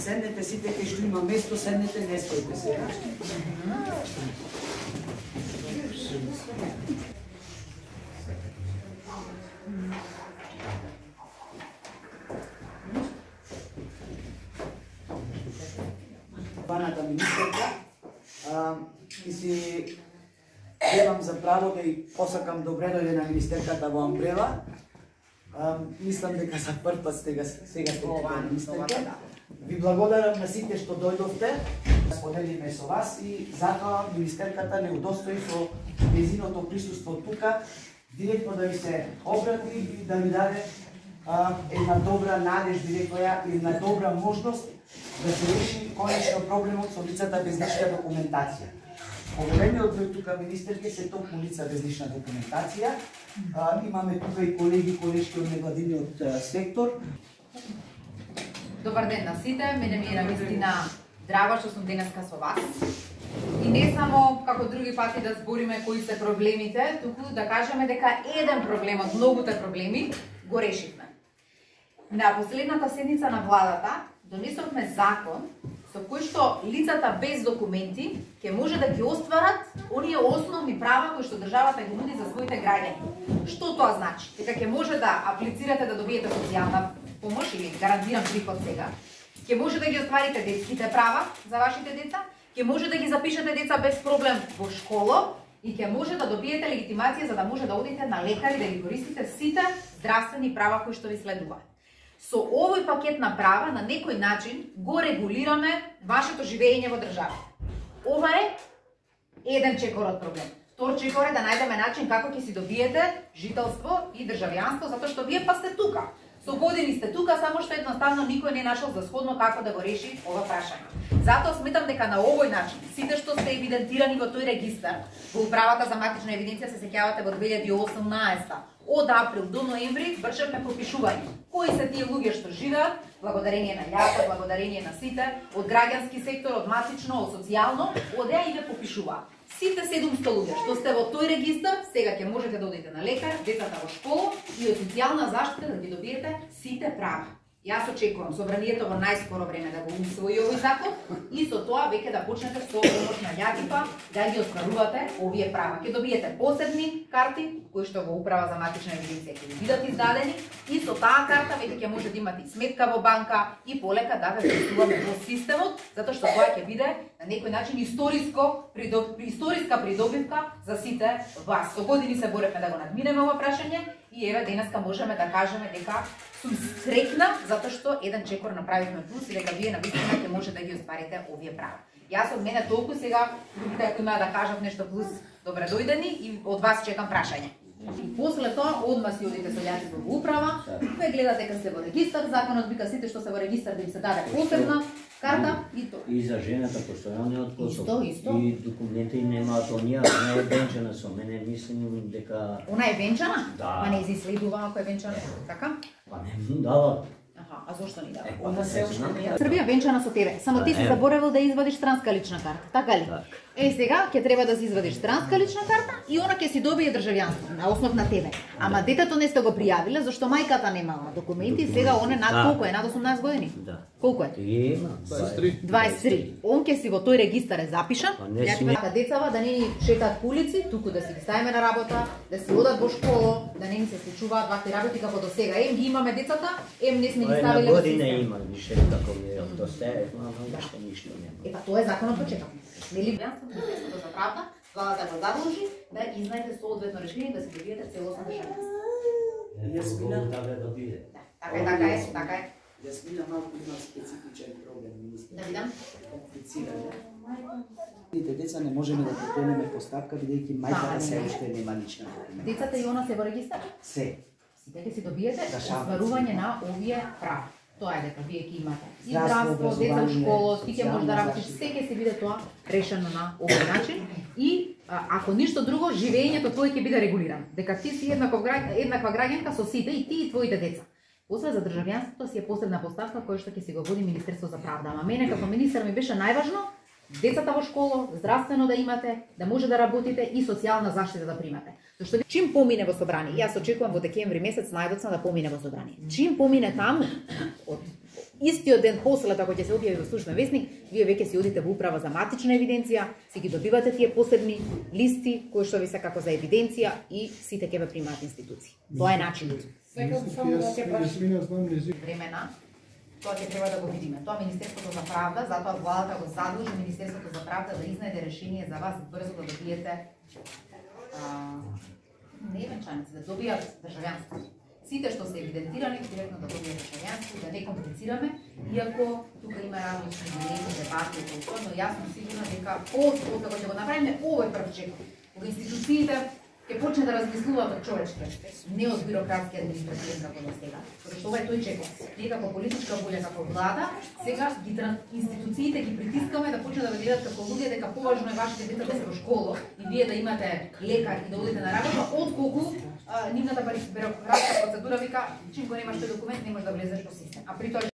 седнете сите кај што има место, седнете, не стоите се. Ваната министерка, и си земам за право да и посакам добре дојде на министерката во Амбрела. Мислам дека за прв пат сега сте ова министерка. Ви благодарам на сите што дојдовте, споделиме со вас и затоа министерката не удостои со незиното присуство тука, директно да ви се обрати и да ви даде една добра надеж, би рекла ја, една добра можност да се реши конечно проблемот со лицата без лична документација. Големиот број тука министерки се токму лица без лична документација. Имаме тука и колеги, колешки од невладиниот сектор. Добар ден на сите, мене ми е навистина драго што сум денеска со вас. И не само како други пати да збориме кои се проблемите, туку да кажеме дека еден проблем од многуте проблеми го решивме. На последната седница на владата донесовме закон со кој што лицата без документи ќе може да ги остварат оние основни права кои што државата ги нуди за своите граѓани. Што тоа значи? Дека ќе може да аплицирате да добиете социјална помош или гарантиран приход сега, ќе може да ги остварите детските права за вашите деца, ќе може да ги запишете деца без проблем во школа и ќе може да добиете легитимација за да може да одите на лекар и да ги користите сите здравствени права кои што ви следуваат. Со овој пакет на права на некој начин го регулираме вашето живење во државата. Ова е еден чекор од проблем. Втор чекор е да најдеме начин како ќе си добиете жителство и државјанство, затоа што вие па сте тука. Со години сте тука, само што едноставно никој не нашол за сходно како да го реши ова прашање. Затоа сметам дека на овој начин сите што сте евидентирани во тој регистар, во управата за матична евиденција се сеќавате во 2018 од април до ноември вршевме попишување. Кои се тие луѓе што живеат, благодарение на јата, благодарение на сите, од граѓански сектор, од матично, од социјално, одеа и ве попишуваат. Сите 700 луѓе што сте во тој регистар, сега ќе можете да одите на лекар, децата во школа и од социјална заштита да ги добиете сите права. Јас очекувам собранието во најскоро време да го усвои овој закон и со тоа веќе да почнете со помош на љагипа да ги остварувате овие права. Ќе добиете посебни карти кои што во управа за матична евиденција ќе ви бидат издадени и со таа карта веќе ќе може да имате и сметка во банка и полека да ве вписуваме во системот, затоа што тоа ќе биде на некој начин историска придобивка за сите вас. Со години се боревме да го надминеме ова прашање и еве денеска можеме да кажеме дека сум среќна затоа што еден чекор направивме плюс и дека вие навистина ќе може да ги остварите овие права. Јас од мене толку сега, другите ако имаат да кажат нешто плюс, добре дојдени и од вас чекам прашање. И после тоа одма си одите со љатите во управа, ве гледате дека се во регистар, законот вика сите што се во регистар да им се даде посебна карта и тоа. И за жената постојаниот посол. Исто. И документи немаат оние, не е венчана со мене, мислим дека... Она е венчана? Да. Па не изиследува ако е венчана, така? Па не му дава. Аха, а зошто ни дава? Она се уште не е. Србија венчана со тебе, само ти си заборавил да извадиш транска лична карта, така ли? Сега ќе треба да си извадиш транска лична карта и она ќе си добие државјанство на основ на тебе. Ама детето не сте го пријавиле зашто мајката немала документи, сега он е над колку е, над 18 години? Да. Колку е? Има. 23. Он ќе си во тој регистар е запишан. не Ја ти сме. века децава да не ни шетаат по улици, туку да си ги ставиме на работа, да си одат во школа, да не ни се случуваат вакви работи како до сега. Ем ги имаме децата, ем не сме ги На ставиле во година систем. има више како е до се, ама нешто ништо нема. Па тоа е законот го чекам. Нели Министерството за правда, владата го задолжи да изнајде соодветно решение да се добиете целосно решение. Јасмина, Да биде. Така е, така е. Јасмина малку има специфичен проблем, министер. Да видам. Комплициран. Сите деца не можеме да покренеме постапка бидејќи мајката се уште нема лична документација. Децата и она се во регистар? Се. Сите ќе си добиете Дашавници. остварување на овие права. Тоа е дека вие ќе имате и Здравство, здравство, деца во образование, школа, ти ќе можеш да социјална работиш, заштита. се ќе се биде тоа решено на овој начин и ако ништо друго, живењето твое ќе биде регулирано. Дека ти си еднаква граѓанка со сите и ти и твоите деца. После за државјанството си е посебна поставка која што ќе си го води Министерство за правда. Ама мене како министар ми беше најважно децата во школа, здравствено да имате, да може да работите и социјална заштита да примате. Зашто чим помине во собрание, јас очекувам во декември месец најдоцна да помине во собрание. Чим помине таму, Истиот ден после ако ќе се објави во Службен весник, вие веќе си одите во управа за матична евиденција, си ги добивате тие посебни листи кои што ви се како за евиденција и сите ќе ве примаат институции. Тоа е начинот. Времена, тоа ќе треба да го видиме. Тоа Министерството за правда, затоа владата го задолжи Министерството за правда да изнајде решение за вас брзо да добиете не венчаници, да добијат државјанство. Сите што се евидентирани директно да добијат државјанство, да не комплицираме, иако тука има различни мнения, дебати околу тоа, но јас сум сигурна дека откако ќе го направиме овој прв чек, кога институциите ќе почне да размислуваат од човечки, не од бюрократски административен како до сега. Затоа што ова е тој чекор. Ние како политичка волја, како влада, сега институциите ги притискаме да почнат да ве гледат како луѓе дека поважно е вашите деца да се во школа и вие да имате лекар и да одите на работа, отколку нивната бюрократска процедура вика чим го немаш тој документ не можеш да влезеш во систем. А при тоа